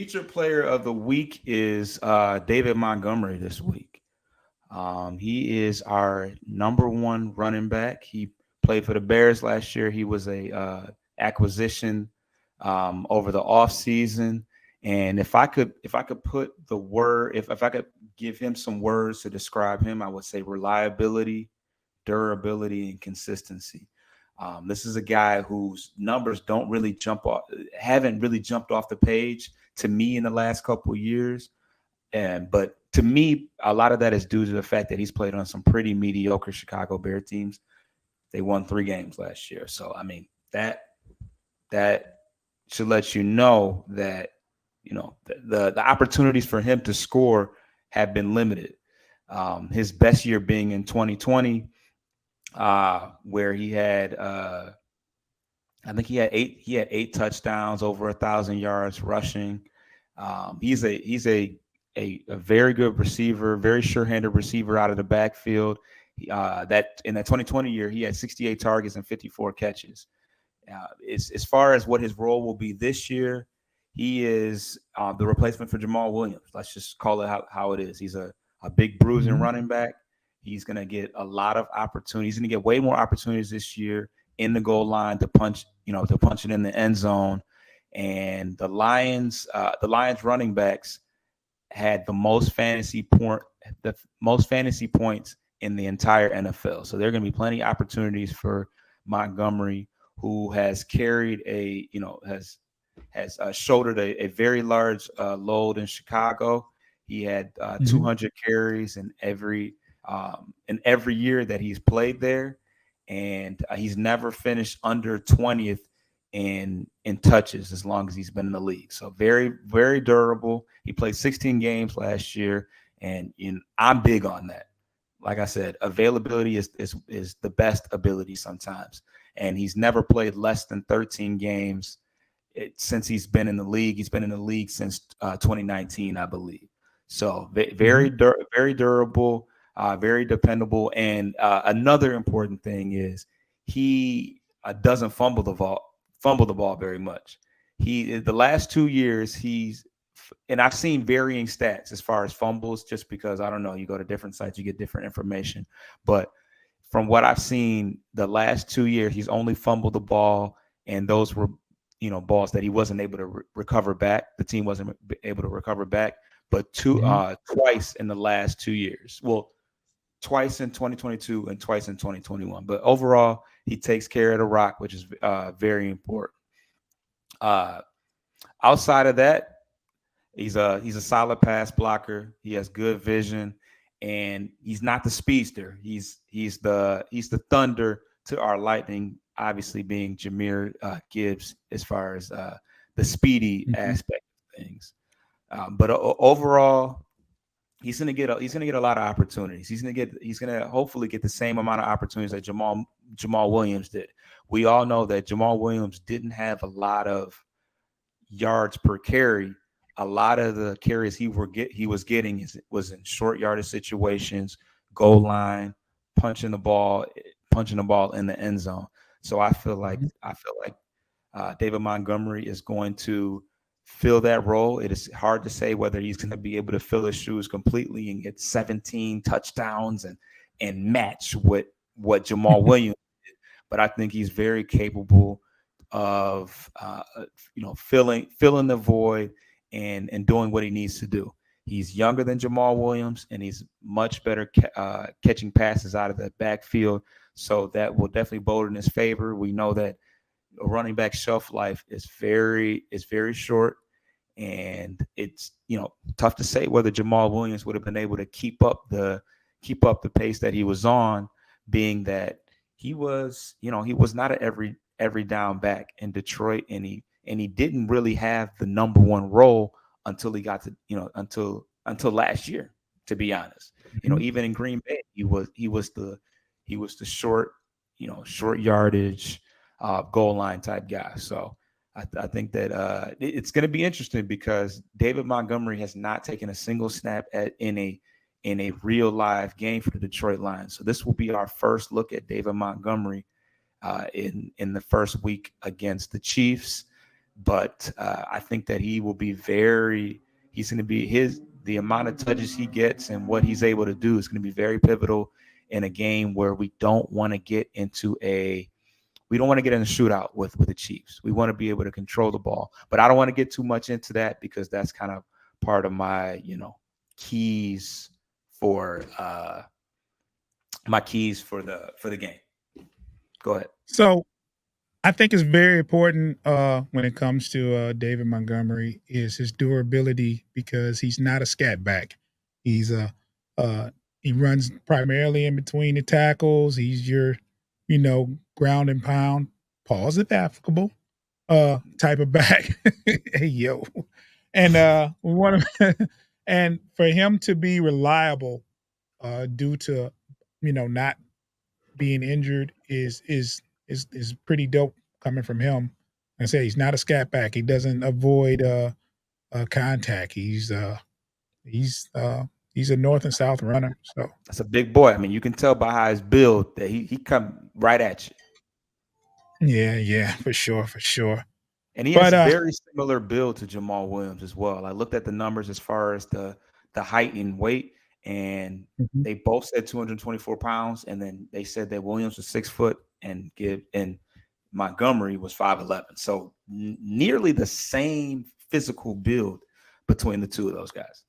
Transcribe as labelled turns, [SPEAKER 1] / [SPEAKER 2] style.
[SPEAKER 1] featured player of the week is David Montgomery this week. He is our number one running back. He played for the Bears last year. He was a acquisition over the off season. And if I could put the word, if I could give him some words to describe him, I would say reliability, durability, and consistency. This is a guy whose numbers don't really haven't really jumped off the page to me in the last couple of years. But to me, a lot of that is due to the fact that he's played on some pretty mediocre Chicago Bear teams. They won 3 games last year, so I mean that should let you know that the opportunities for him to score have been limited. His best year being in 2020, where he had I think he had 8 touchdowns, over 1,000 yards rushing. He's a very good receiver, very sure-handed receiver out of the backfield. That in that 2020 year, he had 68 targets and 54 catches. As far as what his role will be this year, he is the replacement for Jamal Williams. Let's just call it how it is. He's a big bruising running back. He's going to get a lot of opportunities. He's going to get way more opportunities this year in the goal line to punch it in the end zone. And the Lions running backs had the most fantasy points in the entire NFL. So there are going to be plenty of opportunities for Montgomery, who has carried has shouldered a very large load in Chicago. He had 200 carries in every year that he's played there, and he's never finished under 20th in touches as long as he's been in the league. So very, very durable. He played 16 games last year, and I'm big on that. Like I said, availability is the best ability sometimes, and he's never played less than 13 games since he's been in the league. He's been in the league since 2019, I believe. So very durable, very dependable. And another important thing is he doesn't fumble the ball very much. The last 2 years and I've seen varying stats as far as fumbles, just because I don't know, you go to different sites, you get different information. But from what I've seen, the last 2 years, he's only fumbled the ball, and those were balls that he wasn't able to recover back. The team wasn't able to recover back, but twice in the last 2 years. Well, twice in 2022 and twice in 2021. But overall, he takes care of the rock, which is very important. Outside of that, he's a solid pass blocker. He has good vision, and he's not the speedster. He's the thunder to our lightning, obviously being Jahmyr Gibbs as far as the speedy aspect of things. But overall, he's gonna get a lot of opportunities. He's gonna hopefully get the same amount of opportunities that Jamal Williams did. We all know that Jamal Williams didn't have a lot of yards per carry. A lot of the carries he was getting was in short yardage situations, goal line, punching the ball in the end zone. So I feel like David Montgomery is going to fill that role. It is hard to say whether he's going to be able to fill his shoes completely and get 17 touchdowns and match what Jamal Williams did. But I think he's very capable of filling the void and doing what he needs to do. He's younger than Jamal Williams, and he's much better catching passes out of the backfield. So that will definitely bode in his favor. We know that a running back shelf life is very short, and it's tough to say whether Jamal Williams would have been able to keep up the pace that he was on, being that he was not an every down back in Detroit, and he didn't really have the number one role until he got to until last year, to be honest. Even in Green Bay, he was the short yardage goal line type guy. So I think that it's going to be interesting because David Montgomery has not taken a single snap in a real live game for the Detroit Lions. So this will be our first look at David Montgomery in the first week against the Chiefs. but I think that he will be very. He's going to be the amount of touches he gets and what he's able to do is going to be very pivotal in a game where we don't want to get into a shootout with the Chiefs. We want to be able to control the ball, but I don't want to get too much into that because that's kind of part of my keys for the game. Go ahead.
[SPEAKER 2] So I think it's very important when it comes to David Montgomery is his durability because he's not a scat back. He's uh, he runs primarily in between the tackles. He's your, ground and pound, pause if applicable, type of back. Hey yo, and we want to, and for him to be reliable, due to not being injured is pretty dope coming from him. I say he's not a scat back. He doesn't avoid contact. He's he's a north and south runner. So
[SPEAKER 1] That's a big boy. I mean, you can tell by how his build that he come right at you.
[SPEAKER 2] yeah, for sure, for sure.
[SPEAKER 1] And he has
[SPEAKER 2] But
[SPEAKER 1] very similar build to Jamal Williams as well. I looked at the numbers as far as the height and weight, and
[SPEAKER 2] mhm.
[SPEAKER 1] they both said 224 pounds, and then they said that Williams was 6 foot and Montgomery was 5'11. So nearly the same physical build between the two of those guys.